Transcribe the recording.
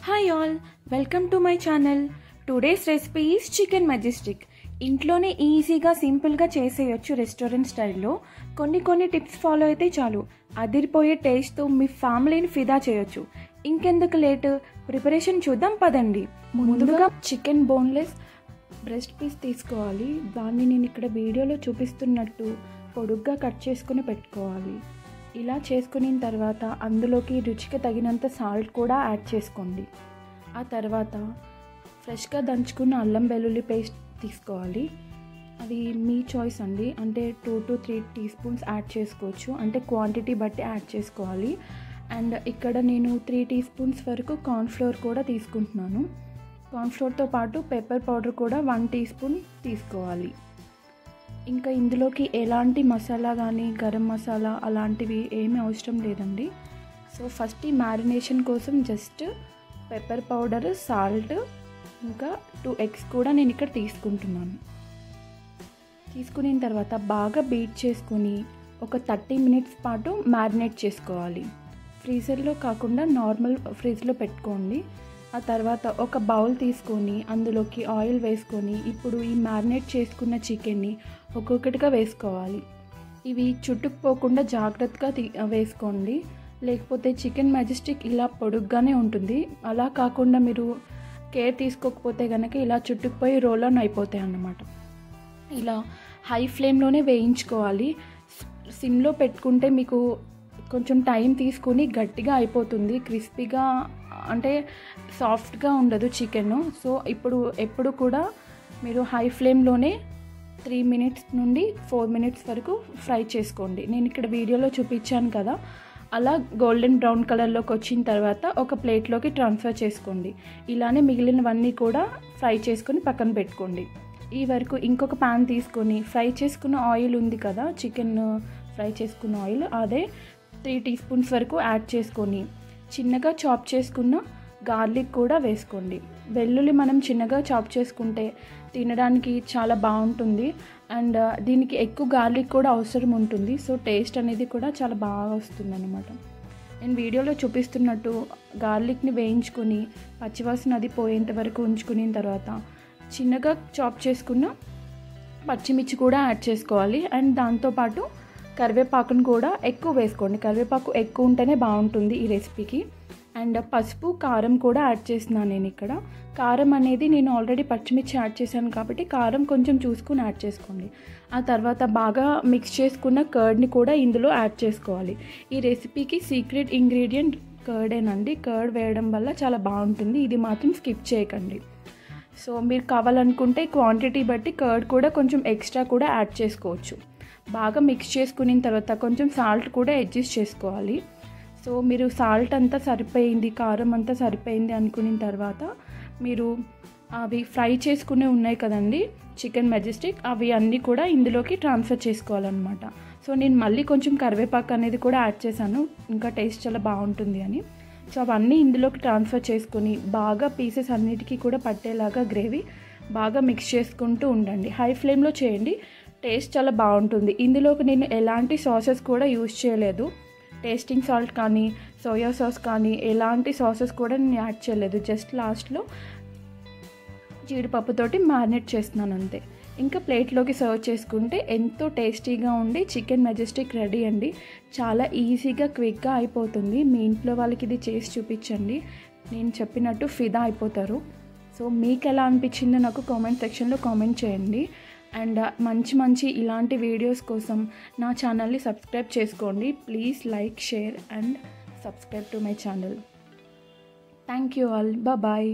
Hi all, welcome to my channel. Today's recipe is chicken Majestic. ఇంట్లోనే ఈజీగా సింపుల్గా చేసేయచ్చు రెస్టారెంట్ స్టైల్లో. కొన్ని టిప్స్ ఫాలో అయితే చాలు అదిరిపోయే టేస్ట్తో మీ ఫ్యామిలీని ఫిదా చేయొచ్చు. ఇంకెందుకు లేట్, ప్రిపరేషన్ చూద్దాం పదండి. ముందుగా చికెన్ బోన్లెస్ బ్రెస్ట్ పీస్ తీసుకోవాలి. దాన్ని నేను ఇక్కడ వీడియోలో చూపిస్తున్నట్టు పొడుగ్గా కట్ చేసుకుని పెట్టుకోవాలి. ఇలా చేసుకున్న తర్వాత అందులోకి రుచికి తగినంత సాల్ట్ కూడా యాడ్ చేసుకోండి. ఆ తర్వాత ఫ్రెష్గా దంచుకున్న అల్లం వెల్లుల్లి పేస్ట్ తీసుకోవాలి. అది మీ చాయిస్ అండి, అంటే 2 to 3 teaspoons యాడ్ చేసుకోవచ్చు, అంటే క్వాంటిటీ బట్టి యాడ్ చేసుకోవాలి. అండ్ ఇక్కడ నేను 3 teaspoons వరకు కార్న్ఫ్లోర్ కూడా తీసుకుంటున్నాను. కార్న్ఫ్లోర్తో పాటు పెప్పర్ పౌడర్ కూడా 1 teaspoon తీసుకోవాలి. ఇంకా ఇందులోకి ఎలాంటి మసాలా కానీ గరం మసాలా అలాంటివి ఏమీ అవసరం లేదండి. సో ఫస్ట్ ఈ మ్యారినేషన్ కోసం జస్ట్ పెప్పర్ పౌడర్, సాల్ట్, ఇంకా 2 eggs కూడా నేను ఇక్కడ తీసుకుంటున్నాను. తీసుకున్న తర్వాత బాగా బీట్ చేసుకొని ఒక 30 minutes పాటు మ్యారినేట్ చేసుకోవాలి. ఫ్రీజర్లో కాకుండా నార్మల్ ఫ్రిడ్జ్లో పెట్టుకోండి. ఆ తర్వాత ఒక బౌల్ తీసుకొని అందులోకి ఆయిల్ వేసుకొని ఇప్పుడు ఈ మ్యారినేట్ చేసుకున్న చికెన్ని ఒక్కొక్కటిగా వేసుకోవాలి. ఇవి చుట్టుకుపోకుండా జాగ్రత్తగా వేసుకోండి, లేకపోతే చికెన్ మెజెస్టిక్ ఇలా పొడుగ్గానే ఉంటుంది. అలా కాకుండా మీరు కేర్ తీసుకోకపోతే కనుక ఇలా చుట్టుకుపోయి రోల్ ఆన్ అయిపోతాయి అన్నమాట. ఇలా హై ఫ్లేమ్లోనే వేయించుకోవాలి. సిమ్లో పెట్టుకుంటే మీకు కొంచెం టైం తీసుకుని గట్టిగా అయిపోతుంది, క్రిస్పీగా అంటే సాఫ్ట్గా ఉండదు చికెన్. సో ఎప్పుడు కూడా మీరు హై ఫ్లేమ్లోనే 3 minutes నుండి 4 minutes వరకు ఫ్రై చేసుకోండి. నేను ఇక్కడ వీడియోలో చూపించాను కదా, అలా గోల్డెన్ బ్రౌన్ కలర్లోకి వచ్చిన తర్వాత ఒక ప్లేట్లోకి ట్రాన్స్ఫర్ చేసుకోండి. ఇలానే మిగిలినవన్నీ కూడా ఫ్రై చేసుకొని పక్కన పెట్టుకోండి. ఈ వరకు ఇంకొక ప్యాన్ తీసుకొని ఫ్రై చేసుకున్న ఆయిల్ ఉంది కదా, చికెన్ ఫ్రై చేసుకున్న ఆయిల్, అదే 3 teaspoons వరకు యాడ్ చేసుకొని చిన్నగా చాప్ చేసుకున్న గార్లిక్ కూడా వేసుకోండి. వెల్లుల్లి మనం చిన్నగా చాప్ చేసుకుంటే తినడానికి చాలా బాగుంటుంది. అండ్ దీనికి ఎక్కువ గార్లిక్ కూడా అవసరం ఉంటుంది. సో టేస్ట్ అనేది కూడా చాలా బాగా వస్తుంది అన్నమాట. నేను వీడియోలో చూపిస్తున్నట్టు గార్లిక్ని వేయించుకొని పచ్చివాసన అది పోయేంత వరకు ఉంచుకున్న తర్వాత చిన్నగా చాప్ చేసుకున్న పచ్చిమిర్చి కూడా యాడ్ చేసుకోవాలి. అండ్ దాంతోపాటు కరివేపాకును కూడా ఎక్కువ వేసుకోండి. కరివేపాకు ఎక్కువ ఉంటేనే బాగుంటుంది ఈ రెసిపీకి. అండ్ పసుపు, కారం కూడా యాడ్ చేస్తున్నాను నేను ఇక్కడ. కారం అనేది నేను ఆల్రెడీ పచ్చిమిర్చి యాడ్ చేశాను కాబట్టి కారం కొంచెం చూసుకుని యాడ్ చేసుకోండి. ఆ తర్వాత బాగా మిక్స్ చేసుకున్న కర్డ్ని కూడా ఇందులో యాడ్ చేసుకోవాలి. ఈ రెసిపీకి సీక్రెట్ ఇంగ్రీడియంట్ కర్డేనండి. కర్డ్ వేయడం వల్ల చాలా బాగుంటుంది, ఇది మాత్రం స్కిప్ చేయకండి. సో మీరు కావాలనుకుంటే క్వాంటిటీ బట్టి కర్డ్ కూడా కొంచెం ఎక్స్ట్రా కూడా యాడ్ చేసుకోవచ్చు. బాగా మిక్స్ చేసుకున్న తర్వాత కొంచెం సాల్ట్ కూడా అడ్జస్ట్ చేసుకోవాలి. సో మీరు సాల్ట్ అంతా సరిపోయింది, కారం అంతా సరిపోయింది అనుకున్న తర్వాత మీరు అవి ఫ్రై చేసుకునే ఉన్నాయి కదండి చికెన్ మెజెస్టిక్, అవి అన్నీ కూడా ఇందులోకి ట్రాన్స్ఫర్ చేసుకోవాలన్నమాట. సో నేను మళ్ళీ కొంచెం కరివేపాకు అనేది కూడా యాడ్ చేశాను, ఇంకా టేస్ట్ చాలా బాగుంటుంది అని. సో అవన్నీ ఇందులోకి ట్రాన్స్ఫర్ చేసుకొని బాగా పీసెస్ అన్నిటికీ కూడా పట్టేలాగా గ్రేవీ బాగా మిక్స్ చేసుకుంటూ ఉండండి. హై ఫ్లేమ్లో చేయండి, టేస్ట్ చాలా బాగుంటుంది. ఇందులోకి నేను ఎలాంటి సాసెస్ కూడా యూజ్ చేయలేదు. టేస్టింగ్ సాల్ట్ కానీ సోయా సాస్ కానీ ఎలాంటి సాసెస్ కూడా నేను యాడ్ చేయలేదు. జస్ట్ లాస్ట్లో జీడిపప్పుతోటి మ్యారినేట్ చేస్తున్నాను అంతే. ఇంకా ప్లేట్లోకి సర్వ్ చేసుకుంటే ఎంతో టేస్టీగా ఉండి చికెన్ మెజెస్టిక్ రెడీ అండి. చాలా ఈజీగా క్విక్గా అయిపోతుంది. మీ ఇంట్లో వాళ్ళకి ఇది చేసి చూపించండి, నేను చెప్పినట్టు ఫిదా అయిపోతారు. సో మీకు ఎలా అనిపించిందో నాకు కామెంట్ సెక్షన్లో కామెంట్ చేయండి. అండ్ మంచి ఇలాంటి వీడియోస్ కోసం నా ఛానల్ని సబ్స్క్రైబ్ చేసుకోండి. Please like, share and subscribe to my channel. Thank you all. Bye.